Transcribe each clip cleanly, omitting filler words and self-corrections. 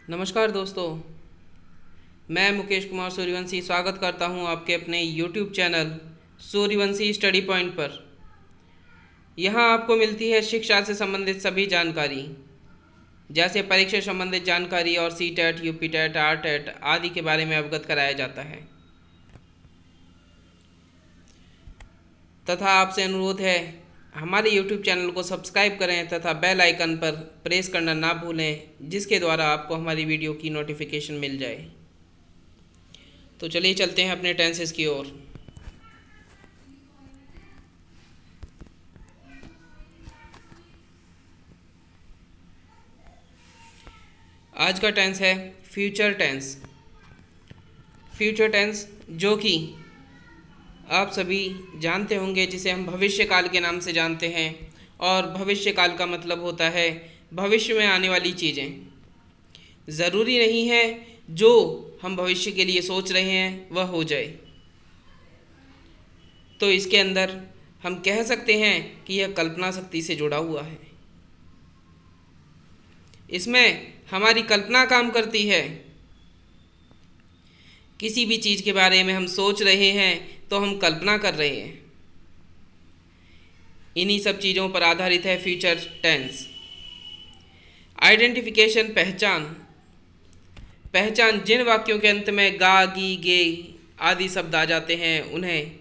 नमस्कार दोस्तों, मैं मुकेश कुमार सूर्यवंशी स्वागत करता हूं आपके अपने YouTube channel Suryavanshi study point पर। यहां आपको मिलती है शिक्षा से संबंधित सभी जानकारी, जैसे परीक्षा संबंधित जानकारी और CTET, UPTET, RTET आदि के बारे में अवगत कराया जाता है। तथा आपसे अनुरोध है, हमारे YouTube चैनल को सब्सक्राइब करें तथा बेल आइकन पर प्रेस करना ना भूलें, जिसके द्वारा आपको हमारी वीडियो की नोटिफिकेशन मिल जाए। तो चलिए चलते हैं अपने टेंसेस की ओर। आज का टेंस है फ्यूचर टेंस। फ्यूचर टेंस जो कि आप सभी जानते होंगे, जिसे हम भविष्य काल के नाम से जानते हैं। और भविष्य काल का मतलब होता है भविष्य में आने वाली चीज़ें। ज़रूरी नहीं है जो हम भविष्य के लिए सोच रहे हैं वह हो जाए। तो इसके अंदर हम कह सकते हैं कि यह कल्पना शक्ति से जुड़ा हुआ है। इसमें हमारी कल्पना काम करती है। किसी भी चीज़ के बारे में हम सोच रहे हैं तो हम कल्पना कर रहे हैं। इन्हीं सब चीज़ों पर आधारित है फ्यूचर टेंस। आइडेंटिफिकेशन, पहचान जिन वाक्यों के अंत में गा, गी, गे आदि शब्द आ जाते हैं उन्हें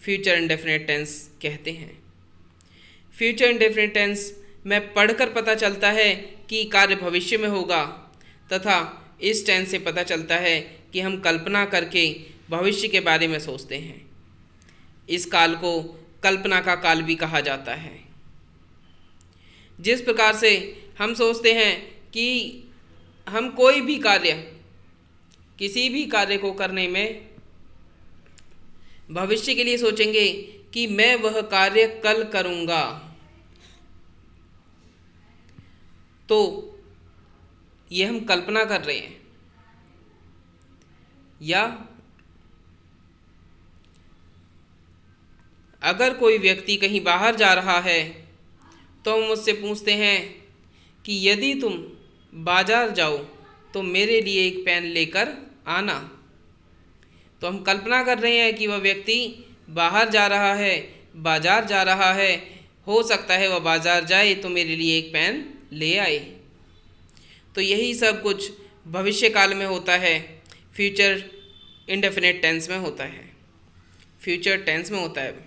फ्यूचर इंडेफिनिट टेंस कहते हैं। फ्यूचर इंडेफिनिट टेंस में पढ़कर पता चलता है कि कार्य भविष्य में होगा, तथा इस टेंस से पता चलता है कि हम कल्पना करके भविष्य के बारे में सोचते हैं। इस काल को कल्पना का काल भी कहा जाता है। जिस प्रकार से हम सोचते हैं कि हम कोई भी कार्य, किसी भी कार्य को करने में भविष्य के लिए सोचेंगे कि मैं वह कार्य कल करूँगा, तो यह हम कल्पना कर रहे हैं। या अगर कोई व्यक्ति कहीं बाहर जा रहा है तो हम उससे पूछते हैं कि यदि तुम बाजार जाओ तो मेरे लिए एक पेन लेकर आना। तो हम कल्पना कर रहे हैं कि वह व्यक्ति बाहर जा रहा है, बाजार जा रहा है। हो सकता है वह बाजार जाए तो मेरे लिए एक पेन ले आए। तो यही सब कुछ भविष्य काल में होता है, फ्यूचर इंडेफिनिट टेंस में होता है, फ्यूचर टेंस में होता है।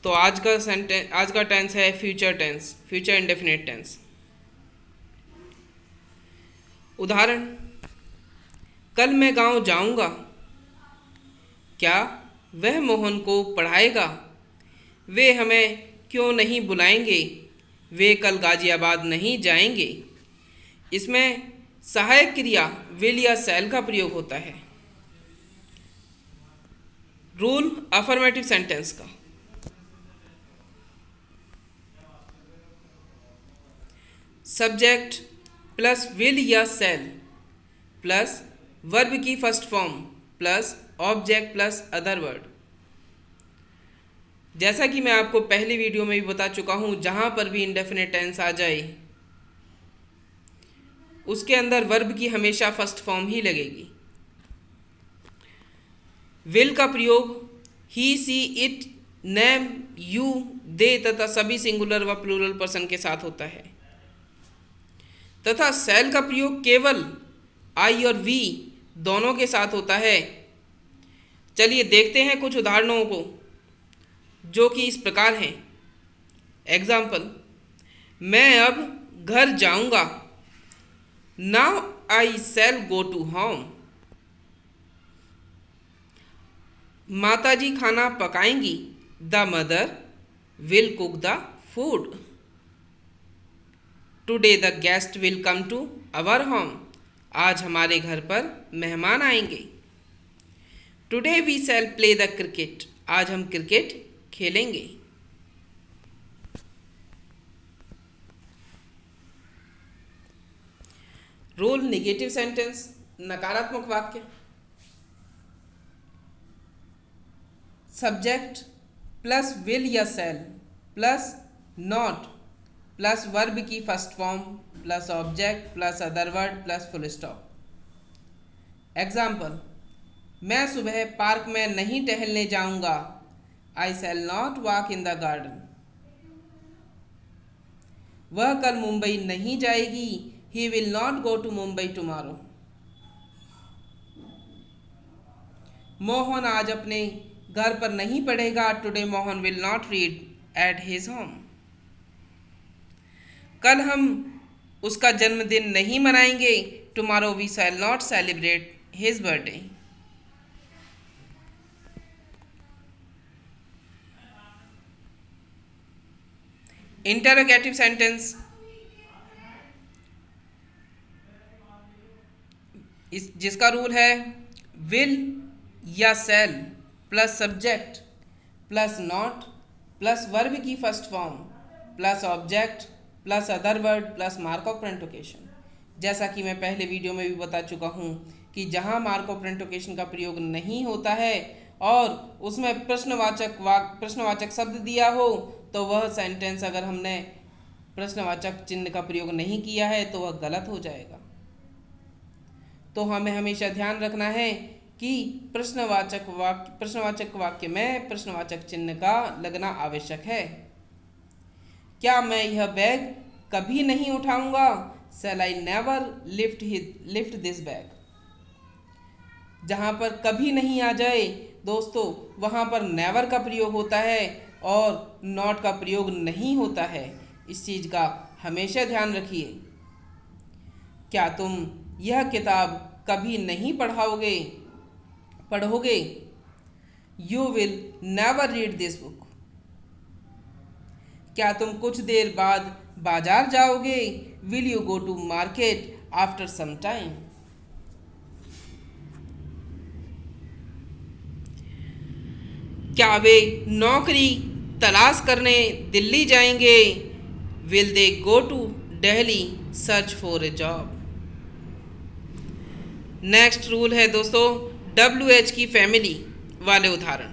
तो आज का टेंस है future tense, future indefinite tense. उदाहरण, कल मैं गांव जाऊंगा। क्या वह मोहन को पढ़ाएगा? वे हमें क्यों नहीं बुलाएंगे? वे कल गाजियाबाद नहीं जाएंगे। इसमें सहायक क्रिया विल या शैल का प्रयोग होता है। रूल अफर्मेटिव सेंटेंस का, सब्जेक्ट प्लस विल या शैल प्लस वर्ब की first form plus object plus other word. जैसा कि मैं आपको पहली वीडियो में भी बता चुका हूं, जहां पर भी इंडेफिनिट टेंस आ जाए उसके अंदर वर्ब की हमेशा फर्स्ट फॉर्म ही लगेगी। विल का प्रयोग ही, सी, इट, नेम, यू, दे तथा सभी सिंगुलर व प्लूरल पर्सन के साथ होता है। तथा शैल का प्रयोग केवल आई और वी दोनों के साथ होता है। चलिए देखते हैं कुछ उदाहरणों को, जो कि इस प्रकार हैं। एग्जाम्पल, मैं अब घर जाऊंगा। Now I shall go to home. माताजी खाना पकाएंगी। The mother will cook the food. Today the guest will come to our home. आज हमारे घर पर मेहमान आएंगे। Today we shall play the cricket. आज हम क्रिकेट खेलेंगे। रूल नेगेटिव सेंटेंस, नकारात्मक वाक्य। सब्जेक्ट प्लस विल या shall plus not plus verb की first form plus object plus other word plus full stop. Example, मैं सुबह पार्क में नहीं टहलने जाऊंगा। I shall not walk in the garden. वह कल मुंबई नहीं जाएगी। He will not go to Mumbai tomorrow. Mohan आज अपने घर पर नहीं पढ़ेगा। Today Mohan will not read at his home. कल हम उसका जन्मदिन नहीं मनाएंगे। Tomorrow we shall not celebrate his birthday. Interrogative sentence जिसका रूल है विल या shall plus subject plus not plus verb की first form plus object plus other word plus mark of punctuation. जैसा कि मैं पहले वीडियो में भी बता चुका हूँ कि जहाँ मार्क ऑफ प्रेंटोकेशन का प्रयोग नहीं होता है और उसमें प्रश्नवाचक शब्द दिया हो तो वह सेंटेंस अगर हमने प्रश्नवाचक चिन्ह का प्रयोग नहीं किया है तो वह गलत हो जाएगा। तो हमें हमेशा ध्यान रखना है कि प्रश्नवाचक वाक्य में प्रश्नवाचक चिन्ह का लगना आवश्यक है। क्या मैं यह बैग कभी नहीं उठाऊंगा। Shall I never lift this bag. जहाँ पर कभी नहीं आ जाए दोस्तों वहाँ पर नेवर का प्रयोग होता है और नॉट का प्रयोग नहीं होता है। इस चीज़ का हमेशा ध्यान रखिए। क्या तुम यह किताब कभी नहीं पढ़ोगे। You will never read this book. क्या तुम कुछ देर बाद बाजार जाओगे। Will you go to market after some time. क्या वे नौकरी तलाश करने दिल्ली जाएंगे। Will they go to Delhi search for a job. Next rule है दोस्तों WH की फैमिली वाले उदाहरण।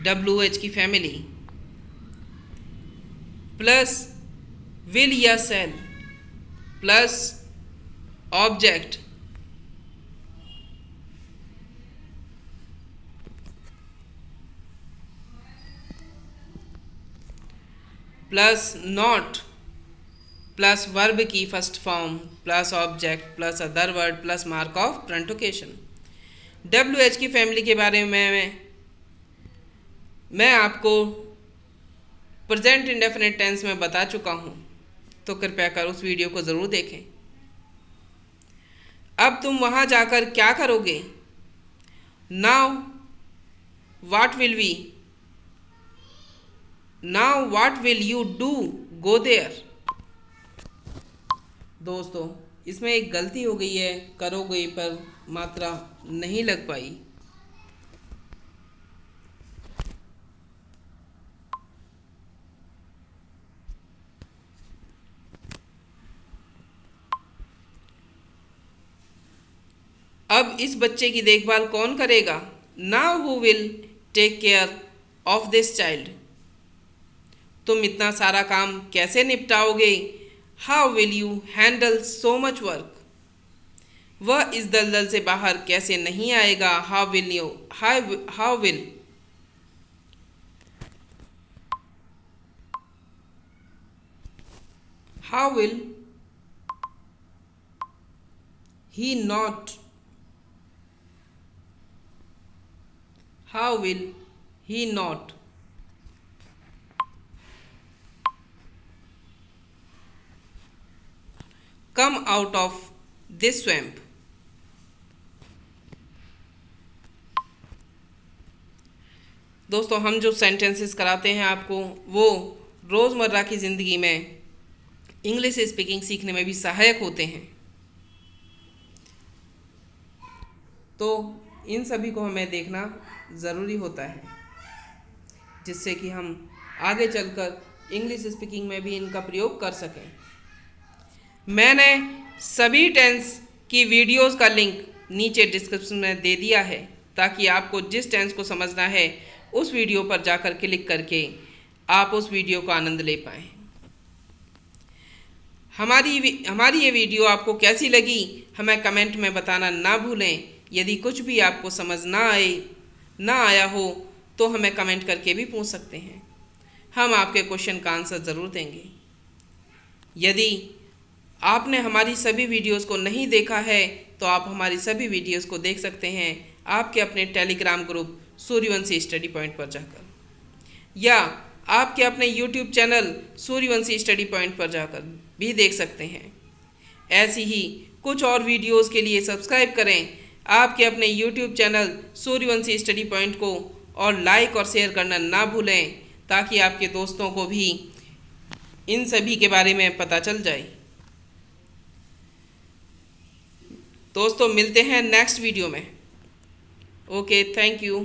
WH की फैमिली प्लस विल या shall plus object plus not plus verb की first form plus object plus other word plus mark of punctuation. WH की फैमिली के बारे में मैं आपको प्रेजेंट इंडेफिनिट टेंस में बता चुका हूँ, तो कृपया कर उस वीडियो को ज़रूर देखें। अब तुम वहाँ जाकर क्या करोगे। Now what will you do go there. दोस्तों इसमें एक गलती हो गई है, करोगे पर मात्रा नहीं लग पाई। अब इस बच्चे की देखभाल कौन करेगा। Now who will take care of this child. तुम इतना सारा काम कैसे निपटाओगे। How will you handle so much work. वह इस दलदल से बाहर कैसे नहीं आएगा। How will he not come out of this swamp। दोस्तों हम जो सेंटेंसेस कराते हैं आपको वो रोज़मर्रा की ज़िंदगी में इंग्लिश स्पीकिंग सीखने में भी सहायक होते हैं। तो इन सभी को हमें देखना ज़रूरी होता है जिससे कि हम आगे चलकर इंग्लिश स्पीकिंग में भी इनका प्रयोग कर सकें। मैंने सभी टेंस की वीडियोस का लिंक नीचे डिस्क्रिप्शन में दे दिया है ताकि आपको जिस टेंस को समझना है उस वीडियो पर जाकर क्लिक करके आप उस वीडियो का आनंद ले पाएँ। हमारी ये वीडियो आपको कैसी लगी हमें कमेंट में बताना ना भूलें। यदि कुछ भी आपको समझ ना आया हो तो हमें कमेंट करके भी पूछ सकते हैं, हम आपके क्वेश्चन का आंसर ज़रूर देंगे। यदि आपने हमारी सभी वीडियोस को नहीं देखा है तो आप हमारी सभी वीडियोस को देख सकते हैं आपके अपने Telegram group Suryavanshi study point पर जाकर, या आपके अपने YouTube channel Suryavanshi study point पर जाकर भी देख सकते हैं। ऐसी ही कुछ और वीडियोस के लिए सब्सक्राइब करें आपके अपने YouTube channel Suryavanshi study point को, और लाइक और शेयर करना ना भूलें ताकि आपके दोस्तों को भी इन सभी के बारे में पता चल जाए। दोस्तों मिलते हैं नेक्स्ट वीडियो में। Okay, thank you.